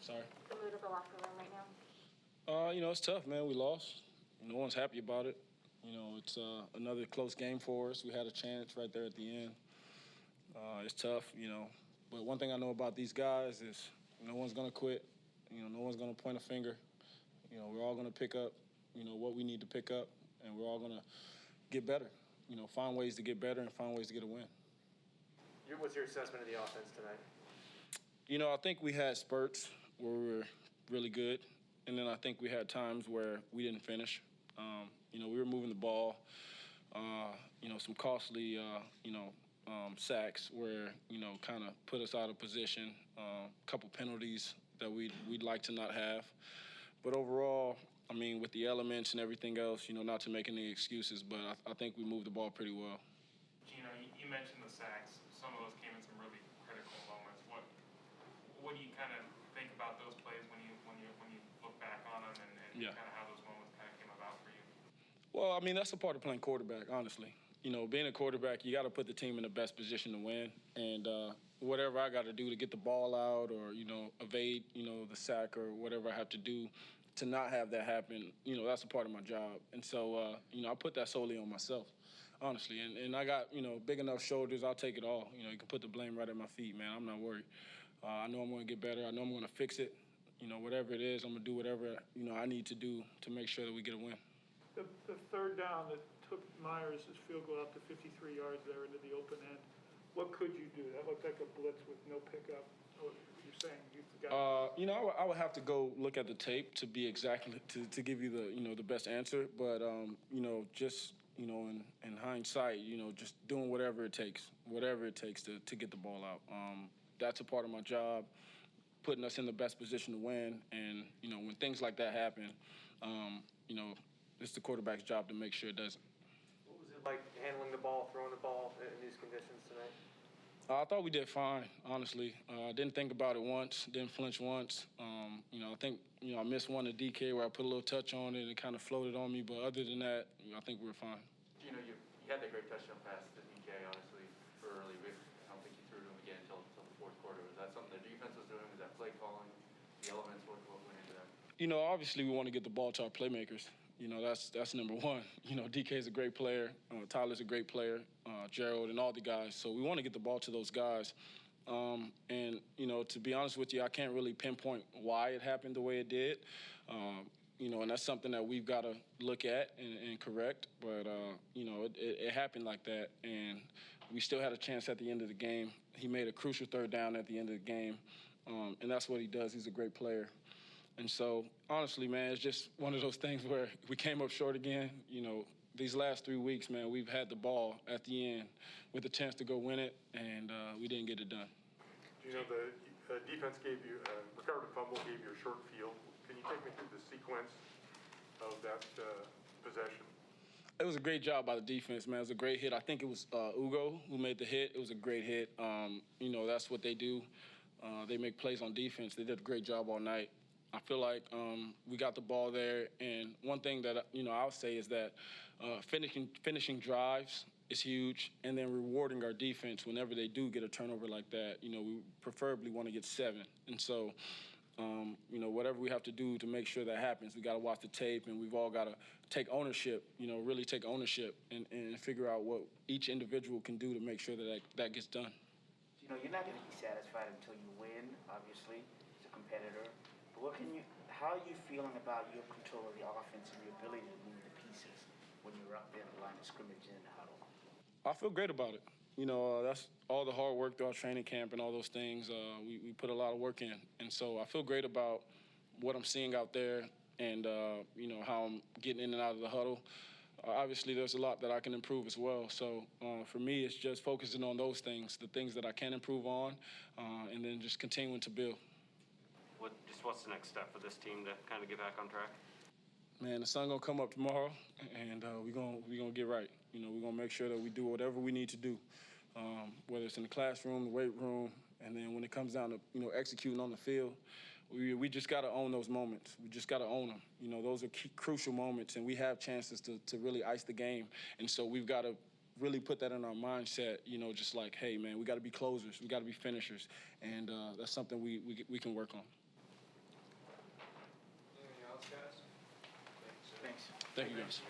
Sorry. The mood of the locker room right now? It's tough, man. We lost. No one's happy about it. It's another close game for us. We had a chance right there at the end. It's tough, But one thing I know about these guys is no one's going to quit. No one's going to point a finger. We're all going to pick up, what we need to pick up, and we're all going to get better. Find ways to get better and find ways to get a win. What's your assessment of the offense tonight? I think we had spurts where we were really good, and then I think we had times where we didn't finish. We were moving the ball, some costly, sacks where, kind of put us out of position, a couple penalties that we'd like to not have. But overall, with the elements and everything else, not to make any excuses, but I think we moved the ball pretty well. Geno, you mentioned the sacks. Some of those came in some really critical moments. What do you kind of think about those plays when you look back on them and kind of how those moments kind of came about for you? Well, that's a part of playing quarterback, honestly. Being a quarterback, you got to put the team in the best position to win. And whatever I got to do to get the ball out or, evade, the sack or whatever I have to do to not have that happen, that's a part of my job. And so, I put that solely on myself, honestly. And I got, big enough shoulders, I'll take it all. You can put the blame right at my feet, man. I'm not worried. I know I'm going to get better. I know I'm going to fix it. Whatever it is, I'm going to do whatever, I need to do to make sure that we get a win. The third down that took Myers' field goal out to 53 yards there into the open end, what could you do? That looked like a blitz with no pickup. You're saying you forgot? I would have to go look at the tape to be exactly to give you the the best answer. But just in hindsight, just doing whatever it takes to get the ball out. That's a part of my job, putting us in the best position to win. And when things like that happen, it's the quarterback's job to make sure it doesn't. What was it like handling the ball, throwing the ball in these conditions tonight? I thought we did fine, honestly. Didn't think about it once, didn't flinch once. I think, I missed one at DK where I put a little touch on it and it kind of floated on me. But other than that, I think we were fine. You had that great touchdown pass to DK, honestly, early. I don't think you threw to him again until the fourth quarter. Was that something the defense was doing? Was that play calling? The elements, what went into that? Obviously we want to get the ball to our playmakers. That's number one. DK's a great player. Tyler's a great player. Gerald and all the guys. So we want to get the ball to those guys. And, to be honest with you, I can't really pinpoint why it happened the way it did. And that's something that we've got to look at and correct. But, it happened like that. And we still had a chance at the end of the game. He made a crucial third down at the end of the game. And that's what he does. He's a great player. And so, honestly, man, it's just one of those things where we came up short again. These last 3 weeks, man, we've had the ball at the end with a chance to go win it, and we didn't get it done. The defense gave you, recovered a fumble, gave you a short field. Can you take me through the sequence of that possession? It was a great job by the defense, man. It was a great hit. I think it was Ugo who made the hit. It was a great hit. That's what they do. They make plays on defense. They did a great job all night. I feel like we got the ball there, and one thing that I'll say is that finishing drives is huge, and then rewarding our defense whenever they do get a turnover like that. We preferably want to get 7, and so whatever we have to do to make sure that happens, we got to watch the tape, and we've all got to take ownership. Really take ownership and figure out what each individual can do to make sure that gets done. You're not going to be satisfied until you win. Obviously, as a competitor. How are you feeling about your control of the offense and your ability to move the pieces when you're up there in the line of scrimmage and in the huddle? I feel great about it. That's all the hard work throughout training camp and all those things. We put a lot of work in. And so I feel great about what I'm seeing out there and, how I'm getting in and out of the huddle. Obviously, there's a lot that I can improve as well. So for me, it's just focusing on those things, the things that I can improve on, and then just continuing to build. What's the next step for this team to kind of get back on track? Man, the sun gonna come up tomorrow, and we're gonna get right. We're gonna make sure that we do whatever we need to do, whether it's in the classroom, the weight room, and then when it comes down to executing on the field, we just gotta own those moments. We just gotta own them. Those are crucial moments, and we have chances to really ice the game, and so we've got to really put that in our mindset. Just like, hey, man, we got to be closers, we got to be finishers, and that's something we can work on. Thank you, guys.